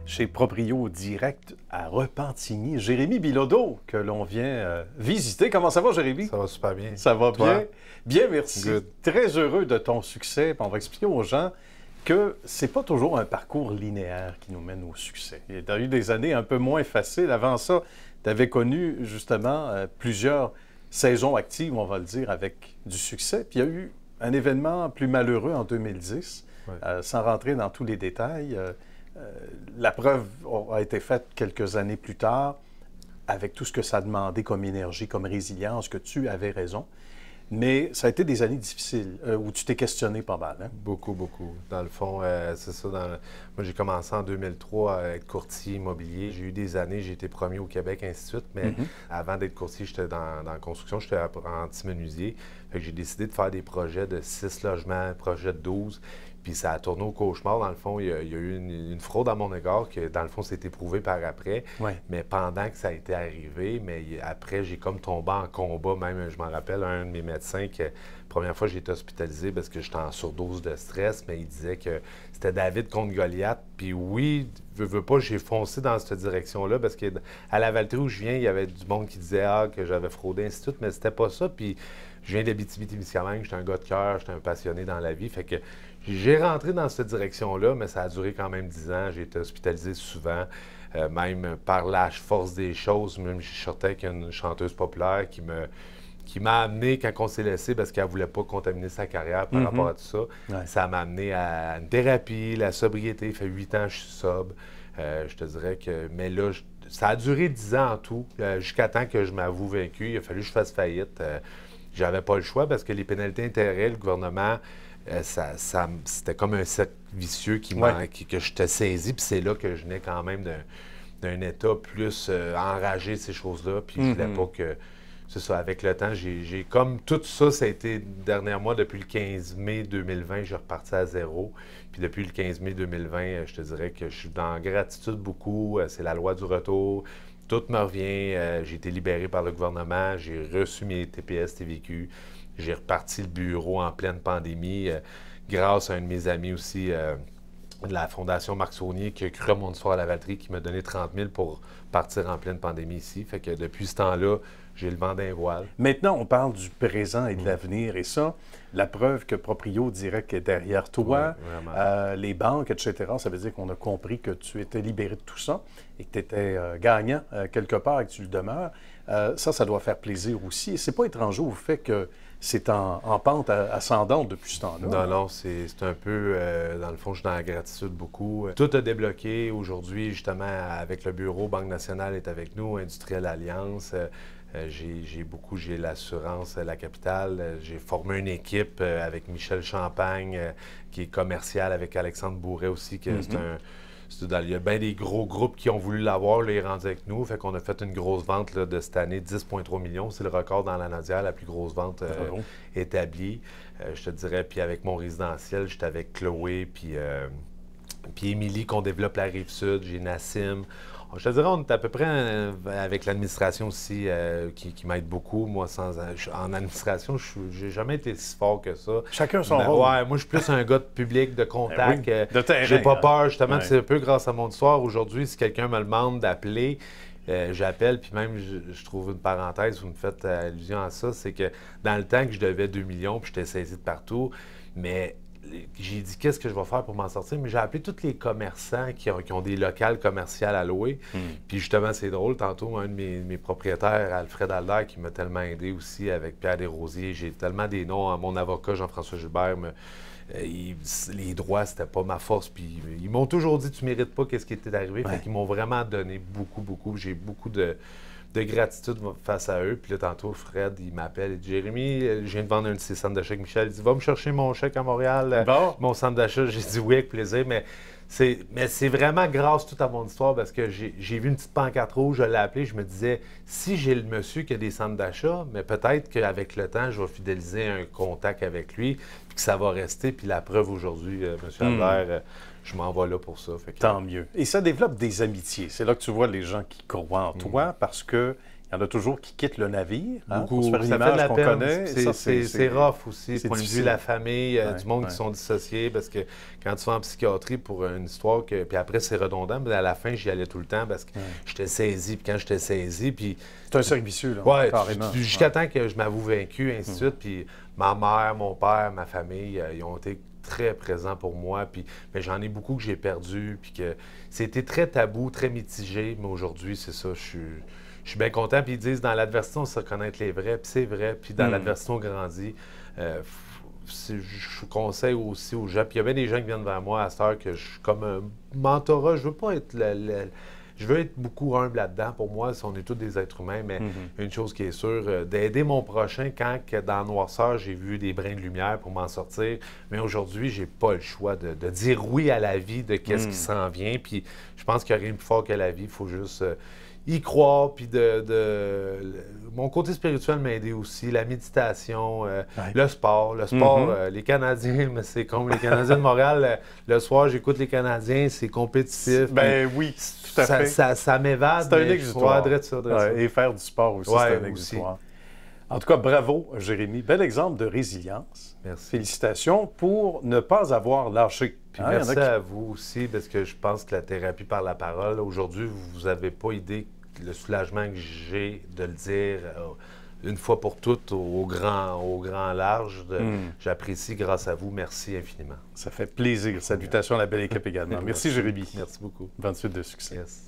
chez Proprio Direct à Repentigny. Jérémy Bilodeau, que l'on vient visiter. Comment ça va, Jérémy? Ça va super bien. Ça va Toi? bien? Bien, merci. Good. Très heureux de ton succès. On va expliquer aux gens que c'est pas toujours un parcours linéaire qui nous mène au succès. Il y a eu des années un peu moins faciles. Avant ça, tu avais connu justement plusieurs saisons actives, on va le dire, avec du succès. Puis il y a eu un événement plus malheureux en 2010, sans rentrer dans tous les détails. La preuve a été faite quelques années plus tard, avec tout ce que ça a demandé comme énergie, comme résilience, que tu avais raison. Mais ça a été des années difficiles, où tu t'es questionné pas mal. Hein? Beaucoup, beaucoup. Dans le fond, c'est ça. Moi, j'ai commencé en 2003 à être courtier immobilier. J'ai eu des années, j'ai été premier au Québec, ainsi de suite. Mais avant d'être courtier, j'étais dans la construction, j'étais apprenti menuisier. Fait que j'ai décidé de faire des projets de 6 logements, projets de 12. Puis ça a tourné au cauchemar. Dans le fond, il y a eu une fraude à mon égard que, dans le fond, c'était prouvé par après. Ouais. Mais pendant que ça a été arrivé, mais après, j'ai comme tombé en combat. Même, je m'en rappelle, un de mes médecins, que la première fois, j'ai été hospitalisé parce que j'étais en surdose de stress, mais il disait que c'était David contre Goliath. Puis oui, veux pas, j'ai foncé dans cette direction-là parce qu'à la Valtrie où je viens, il y avait du monde qui disait que j'avais fraudé, ainsi de suite, mais c'était pas ça. Puis je viens d'Abitibi-Témiscamingue, j'étais un gars de cœur, j'étais un passionné dans la vie. Fait que j'ai rentré dans cette direction-là, mais ça a duré quand même 10 ans. J'ai été hospitalisé souvent, même par la force des choses. Même je sortais avec une chanteuse populaire qui m'a amené quand on s'est laissé parce qu'elle ne voulait pas contaminer sa carrière par rapport à tout ça. Ouais. Ça m'a amené à une thérapie, la sobriété. Ça fait 8 ans que je suis sobre. Je te dirais que... Mais là, ça a duré 10 ans en tout, jusqu'à temps que je m'avoue vaincu. Il a fallu que je fasse faillite. J'avais pas le choix parce que les pénalités intérêts, le gouvernement... c'était comme un cercle vicieux que je te saisis, puis c'est là que je venais quand même d'un état plus enragé de ces choses-là, puis je voulais pas que... C'est ça, avec le temps, j'ai comme tout ça, ça a été dernier mois, depuis le 15 mai 2020, j'ai reparti à zéro. Puis depuis le 15 mai 2020, je te dirais que je suis dans gratitude beaucoup, c'est la loi du retour. Tout me revient, j'ai été libéré par le gouvernement, j'ai reçu mes TPS, TVQ. J'ai reparti le bureau en pleine pandémie grâce à un de mes amis aussi de la Fondation Marc Saunier qui a cru à mon histoire à la Valtrie, qui m'a donné 30 000 pour partir en pleine pandémie ici. Fait que depuis ce temps-là, j'ai le vent d'un voile. Maintenant, on parle du présent et de l'avenir. Et ça, la preuve que Proprio Direct est derrière toi, les banques, etc., ça veut dire qu'on a compris que tu étais libéré de tout ça et que tu étais gagnant quelque part et que tu le demeures. Ça doit faire plaisir aussi. Et c'est pas étranger au fait que c'est en pente ascendante depuis ce temps-là. Non, c'est un peu... dans le fond, je suis dans la gratitude beaucoup. Tout a débloqué aujourd'hui, justement, avec le bureau. Banque nationale est avec nous, Industrielle Alliance. J'ai l'assurance, la capitale. J'ai formé une équipe avec Michel Champagne, qui est commercial, avec Alexandre Bourret aussi, que il y a bien des gros groupes qui ont voulu l'avoir, là, ils sont rendus avec nous. Fait qu'on a fait une grosse vente là, de cette année, 10,3 millions. C'est le record dans la Nadière, la plus grosse vente établie. Je te dirais, puis avec mon résidentiel, j'étais avec Chloé, puis Émilie, qu'on développe la Rive-Sud. J'ai Nassim. Je te dirais, on est à peu près avec l'administration aussi qui m'aide beaucoup. Moi, en administration, je n'ai jamais été si fort que ça. Chacun son rôle. Ouais, moi, je suis plus un gars de public, de contact. De terrain. J'ai pas peur, justement. C'est un peu grâce à mon histoire. Aujourd'hui, si quelqu'un me demande d'appeler, j'appelle. Puis même, je trouve une parenthèse, vous me faites allusion à ça, c'est que dans le temps que je devais 2 millions, puis j'étais saisi de partout, mais... J'ai dit, qu'est-ce que je vais faire pour m'en sortir? Mais j'ai appelé tous les commerçants qui ont des locales commerciales à louer. Puis justement, c'est drôle. Tantôt, un de mes propriétaires, Alfred Alder, qui m'a tellement aidé aussi avec Pierre Desrosiers. J'ai tellement des noms. Mon avocat, Jean-François Gilbert, les droits, c'était pas ma force. Puis ils m'ont toujours dit, tu mérites pas qu'est-ce qui était arrivé. Fait qu'ils m'ont vraiment donné beaucoup, beaucoup. J'ai beaucoup de gratitude face à eux. Puis là, tantôt, Fred, il m'appelle. Il dit, Jérémy, je viens de vendre un de ses centres d'achat avec Michel. Il dit, va me chercher mon chèque à Montréal, mon centre d'achat. J'ai dit oui, avec plaisir. Mais c'est vraiment grâce tout à mon histoire parce que j'ai vu une petite pancarte rouge, je l'ai appelé. Je me disais, si j'ai le monsieur qui a des centres d'achat, mais peut-être qu'avec le temps, je vais fidéliser un contact avec lui, puis que ça va rester. Puis la preuve aujourd'hui, M. Albert, je m'en vais là pour ça. Fait que... Tant mieux. Et ça développe des amitiés. C'est là que tu vois les gens qui croient en toi parce que Il y en a toujours qui quittent le navire, hein, Beaucoup. pour se faire une Ça fait de image la qu'on peine. connaît. C'est rough aussi, c'est point de vue difficile. de la famille, du monde ouais. qui sont dissociés, parce que quand tu vas en psychiatrie pour une histoire, puis après c'est redondant, mais à la fin, j'y allais tout le temps parce que j'étais saisi, puis quand j'étais saisi, puis... C'est un cercle vicieux, là, Ouais, carrément. jusqu'à temps que je m'avoue vaincu, ainsi de suite, puis ma mère, mon père, ma famille, ils ont été très présents pour moi, puis mais j'en ai beaucoup que j'ai perdu, puis que c'était très tabou, très mitigé, mais aujourd'hui, c'est ça, je suis bien content, puis ils disent, dans l'adversité, on se reconnaître les vrais, puis c'est vrai, puis dans l'adversité, on grandit. Je conseille aussi aux gens, puis il y a bien des gens qui viennent vers moi à cette heure que je suis comme un mentorat, je veux pas être je veux être beaucoup humble là-dedans. Pour moi, on est tous des êtres humains, mais une chose qui est sûre, d'aider mon prochain quand dans la noirceur, j'ai vu des brins de lumière pour m'en sortir. Mais aujourd'hui, j'ai pas le choix de dire oui à la vie, de qu'est-ce qui s'en vient. Puis je pense qu'il n'y a rien de plus fort que la vie. Il faut juste y croire. Puis mon côté spirituel m'a aidé aussi. La méditation, le sport. Les Canadiens, mais c'est comme les Canadiens de Montréal. Le soir, j'écoute les Canadiens, c'est compétitif. Ben oui, tout à fait. Ça m'évade. C'est un exutoire. Et faire du sport aussi, c'est un exutoire. En tout cas, bravo, Jérémy. Bel exemple de résilience. Merci. Félicitations pour ne pas avoir lâché. Puis merci à vous aussi, parce que je pense que la thérapie par la parole, aujourd'hui, vous n'avez pas idée le soulagement que j'ai de le dire une fois pour toutes au grand large. J'apprécie grâce à vous. Merci infiniment. Ça fait plaisir. Salutations à la belle équipe également. Merci, Jérémy. Merci beaucoup. Bonne suite de succès. Yes.